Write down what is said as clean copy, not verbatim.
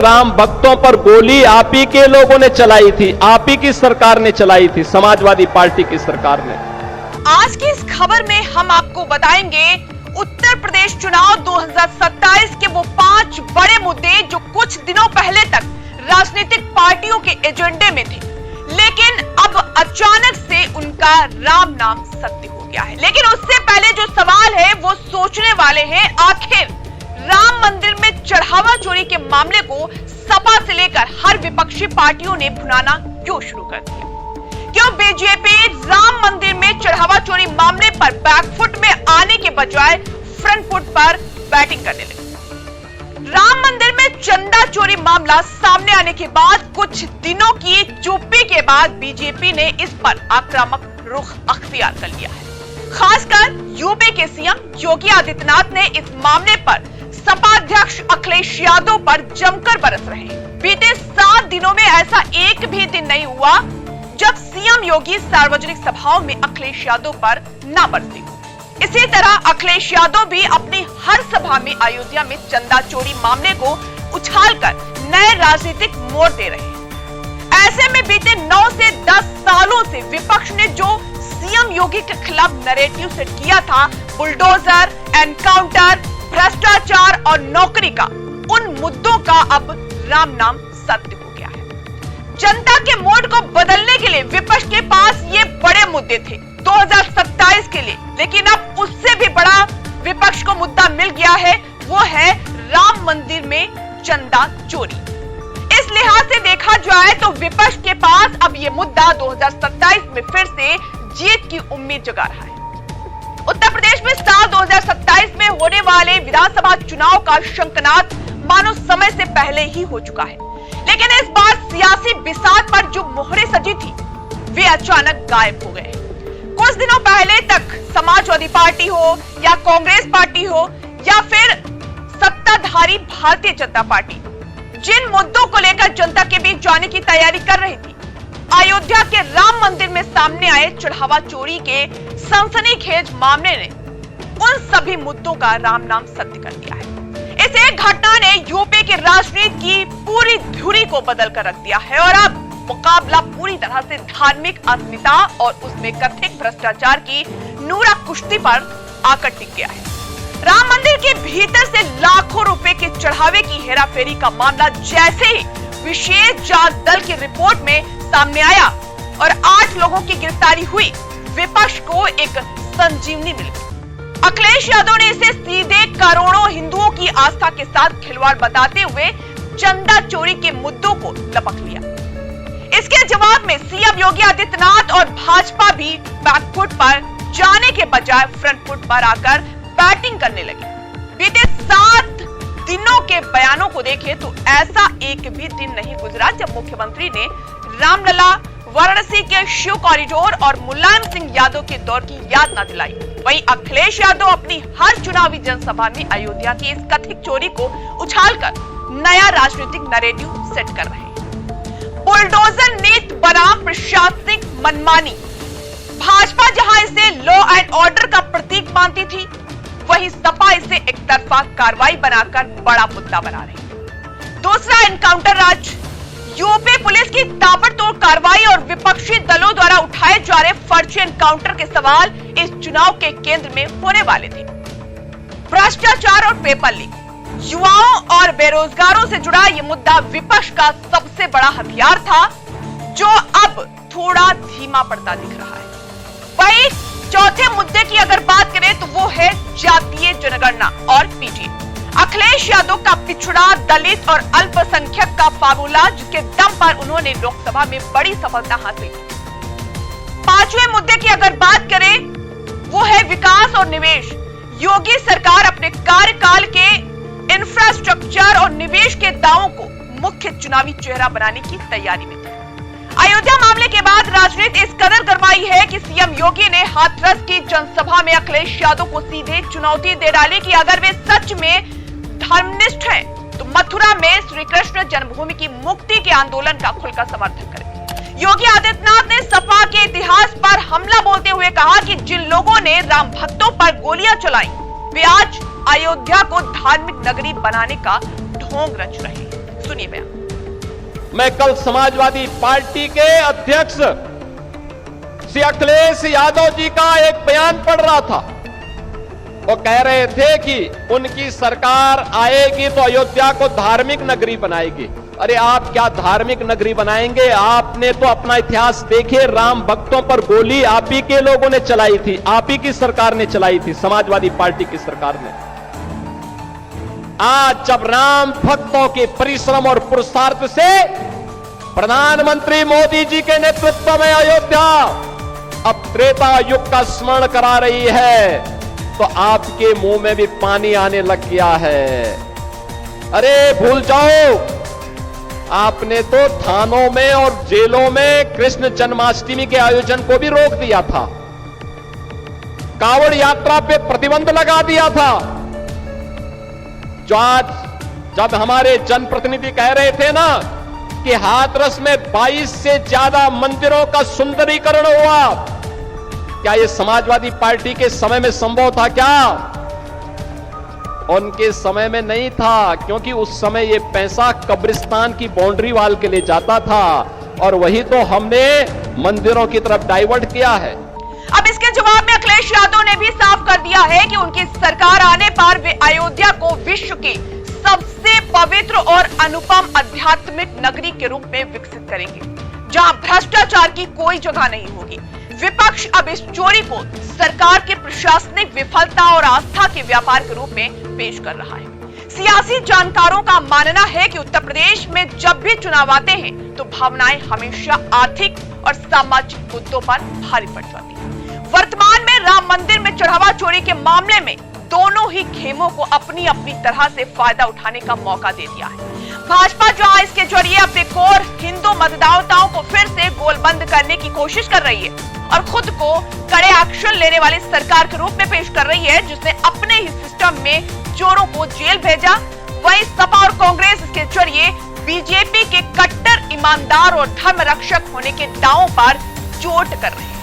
राम भक्तों पर गोली आप ही के लोगों ने चलाई थी, आप ही की सरकार ने चलाई थी, समाजवादी पार्टी की सरकार ने। आज की इस खबर में हम आपको बताएंगे उत्तर प्रदेश चुनाव 2027 के वो 5 बड़े मुद्दे जो कुछ दिनों पहले तक राजनीतिक पार्टियों के एजेंडे में थे, लेकिन अब अचानक से उनका राम नाम सत्य हो गया है। लेकिन उससे पहले जो सवाल है वो सोचने वाले हैं, आखिर राम मंदिर में चढ़ावा चोरी के मामले को सपा से लेकर हर विपक्षी पार्टियों ने भुनाना क्यों शुरू कर दिया? क्यों बीजेपी राम मंदिर में चढ़ावा चोरी मामले पर बैकफुट में आने के बजाय फ्रंट फुट पर बैटिंग करने लगी? राम मंदिर में चंदा चोरी मामला सामने आने के बाद कुछ दिनों की चुप्पी के बाद बीजेपी ने इस पर आक्रामक रुख अख्तियार कर लिया है। खासकर यूपी के सीएम योगी आदित्यनाथ ने इस मामले पर सपा अध्यक्ष अखिलेश यादव पर जमकर बरस रहे हैं। बीते 7 दिनों में ऐसा एक भी दिन नहीं हुआ जब सीएम योगी सार्वजनिक सभाओं में अखिलेश यादव पर न बरसे। इसी तरह अखिलेश यादव भी अपनी हर सभा में अयोध्या में चंदा चोरी मामले को उछालकर नए राजनीतिक मोड़ दे रहे हैं। ऐसे में बीते 9 से 10 सालों से विपक्ष ने जो सीएम योगी के खिलाफ नैरेटिव सेट किया था, बुलडोजर, एनकाउंटर, भ्रष्टाचार और नौकरी का, उन मुद्दों का अब राम नाम सत्य हो गया है। जनता के मूड को बदलने के लिए विपक्ष के पास ये बड़े मुद्दे थे 2027 के लिए, लेकिन अब उससे भी बड़ा विपक्ष को मुद्दा मिल गया है, वो है राम मंदिर में चंदा चोरी। इस लिहाज से देखा जाए तो विपक्ष के पास अब ये मुद्दा 2027 में फिर से जीत की उम्मीद जगा रहा है। उत्तर प्रदेश में साल 2027 में होने वाले विधानसभा चुनाव का शंखनाद मानो समय से पहले ही हो चुका है, लेकिन इस बार सियासी बिसात पर जो मोहरे सजी थी वे अचानक गायब हो गए। कुछ दिनों पहले तक समाजवादी पार्टी हो या कांग्रेस पार्टी हो या फिर सत्ताधारी भारतीय जनता पार्टी जिन मुद्दों को लेकर जनता के बीच जाने की तैयारी कर रही थी, अयोध्या के राम मंदिर में सामने आए चढ़ावा चोरी के सनसनीखेज मामले ने उन सभी मुद्दों का राम नाम सत्य कर दिया है। इस एक घटना ने यूपी की राजनीति की पूरी धुरी को बदल कर रख दिया है और अब मुकाबला पूरी तरह से धार्मिक अस्मिता और उसमें कथित भ्रष्टाचार की नूरा कुश्ती पर आकर टिक गया है। राम मंदिर के भीतर से लाखों रुपए के चढ़ावे की हेराफेरी का मामला जैसे ही विशेष जांच दल की रिपोर्ट में सामने आया और 8 लोगों की गिरफ्तारी हुई, विपक्ष को एक संजीवनी मिल गई। अखिलेश यादव ने इसे सीधे करोड़ों हिंदुओं की आस्था के साथ खिलवाड़ बताते हुए चंदा चोरी के मुद्दों को लपक लिया। इसके जवाब में सीएम योगी आदित्यनाथ और भाजपा भी बैकफुट पर जाने के बजाय फ्रंट फुट पर आकर बैटिंग करने लगे। बीते 7 दिनों के बयानों को देखें तो ऐसा एक भी दिन नहीं गुजरा जब मुख्यमंत्री ने रामलला, वाराणसी के शिव कॉरिडोर और मुलायम सिंह यादव के दौर की याद न दिलाई। वहीं अखिलेश यादव अपनी हर चुनावी जनसभा में अयोध्या की इस कथित चोरी को उछालकर नया राजनीतिक नैरेटिव सेट कर रहे हैं। बुलडोजर नीति बनाम प्रशासनिक मनमानी। भाजपा जहां इसे लॉ एंड ऑर्डर का प्रतीक मानती थी, वहीं सपा इसे एक तरफा कार्रवाई बनाकर बड़ा मुद्दा बना रही है। दूसरा, एनकाउंटर राज। यूपी पुलिस की ताबड़तोड़ कार्रवाई और विपक्षी दलों द्वारा उठाए जा रहे फर्जी एनकाउंटर के सवाल इस चुनाव के केंद्र में होने वाले थे। भ्रष्टाचार और पेपर लीक। युवाओं और बेरोजगारों से जुड़ा यह मुद्दा विपक्ष का सबसे बड़ा हथियार था, जो अब थोड़ा धीमा पड़ता दिख रहा है। वहीं चौथे मुद्दे की अगर बात करें तो वो है जातीय जनगणना और पीटीए। अखिलेश यादव का पिछड़ा, दलित और अल्पसंख्यक का फार्मूला, जिसके दम पर उन्होंने लोकसभा में बड़ी सफलता हासिल की। पांचवें मुद्दे की अगर बात करें वो है विकास और निवेश। योगी सरकार अपने कार्यकाल के इंफ्रास्ट्रक्चर और निवेश के दावों को मुख्य चुनावी चेहरा बनाने की तैयारी में थी। अयोध्या मामले के बाद राजनीति इस कदर गरमाई है कि सीएम योगी ने हाथरस की जनसभा में अखिलेश यादव को सीधे चुनौती दे डाली कि अगर वे सच में धर्मनिष्ठ हैं तो मथुरा में श्री कृष्ण जन्मभूमि की मुक्ति के आंदोलन का खुलकर समर्थन करें। योगी आदित्यनाथ ने सपा के इतिहास पर हमला बोलते हुए कहा कि जिन लोगों ने राम भक्तों पर गोलियां चलाई वे आज अयोध्या को धार्मिक नगरी बनाने का ढोंग रच रहे हैं। सुनिए बयान। मैं कल समाजवादी पार्टी के अध्यक्ष श्री अखिलेश यादव जी का एक बयान पढ़ रहा था। वो कह रहे थे कि उनकी सरकार आएगी तो अयोध्या को धार्मिक नगरी बनाएगी। अरे आप क्या धार्मिक नगरी बनाएंगे? आपने तो अपना इतिहास देखे, राम भक्तों पर गोली आप ही के लोगों ने चलाई थी, आप ही की सरकार ने चलाई थी, समाजवादी पार्टी की सरकार ने। आज जब राम भक्तों के परिश्रम और पुरुषार्थ से प्रधानमंत्री मोदी जी के नेतृत्व में अयोध्या अब त्रेता युग का स्मरण करा रही है, तो आपके मुंह में भी पानी आने लग गया है। अरे भूल जाओ, आपने तो थानों में और जेलों में कृष्ण जन्माष्टमी के आयोजन को भी रोक दिया था, कांवड़ यात्रा पे प्रतिबंध लगा दिया था। जो आज जब हमारे जनप्रतिनिधि कह रहे थे ना कि हाथरस में 22 से ज्यादा मंदिरों का सुंदरीकरण हुआ, क्या यह समाजवादी पार्टी के समय में संभव था? क्या उनके समय में नहीं था, क्योंकि उस समय यह पैसा कब्रिस्तान की बाउंड्री वाल के लिए जाता था और वही तो हमने मंदिरों की तरफ डाइवर्ट किया है। अब इसके जवाब में अखिलेश यादव ने भी साफ कर दिया है कि उनकी सरकार आने पर वे अयोध्या को विश्व की सबसे पवित्र और अनुपम आध्यात्मिक नगरी के रूप में विकसित करेंगे, जहां भ्रष्टाचार की कोई जगह नहीं होगी। विपक्ष अब इस चोरी को सरकार के प्रशासनिक विफलता और आस्था के व्यापार के रूप में पेश कर रहा है। सियासी जानकारों का मानना है कि उत्तर प्रदेश में जब भी चुनाव आते हैं तो भावनाएं हमेशा आर्थिक और सामाजिक मुद्दों पर भारी पड़ जाती हैं। वर्तमान में राम मंदिर में चढ़ावा चोरी के मामले में दोनों ही खेमों को अपनी अपनी तरह से फायदा उठाने का मौका दे दिया है। भाजपा जो इसके जरिए अपने कोर हिंदू मतदाताओं को फिर से गोलबंद करने की कोशिश कर रही है और खुद को कड़े एक्शन लेने वाली सरकार के रूप में पेश कर रही है, जिसने अपने ही सिस्टम में चोरों को जेल भेजा। वहीं सपा और कांग्रेस इसके जरिए बीजेपी के कट्टर ईमानदार और धर्म रक्षक होने के दावों पर चोट कर रहे हैं।